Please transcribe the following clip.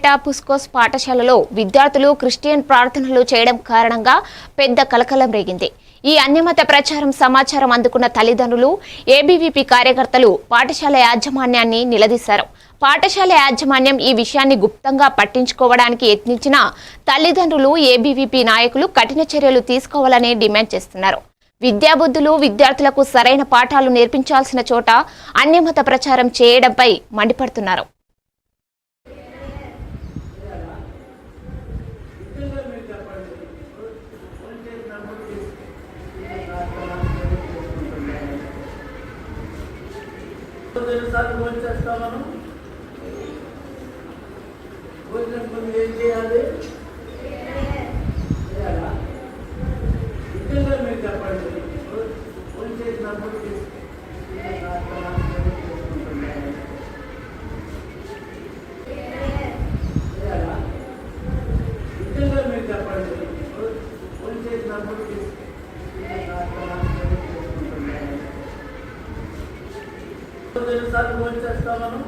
సూర్యాపేట పుస్కోస్ పాఠశాలలో విద్యార్థులు క్రిస్టియన్ ప్రార్థనలు చేయడం కారణంగా పెద్ద కలకలం రేగింది. ఈ అన్యమత ప్రచారం సమాచారం అందుకున్న తల్లిదండ్రులు, ఏబీవీపీ కార్యకర్తలు పాఠశాల యాజమాన్యాన్ని నిలదీశారు. పాఠశాల యాజమాన్యం ఈ విషయాన్ని గుప్తంగా పట్టించుకోవడానికి యత్నించిన తల్లిదండ్రులు, ఏబీవీపీ నాయకులు కఠిన చర్యలు తీసుకోవాలని డిమాండ్ చేస్తున్నారు. విద్యాబుద్ధులు విద్యార్థులకు సరైన పాఠాలు నేర్పించాల్సిన చోట అన్యమత ప్రచారం చేయడంపై మండిపడుతున్నారు. చేస్తామను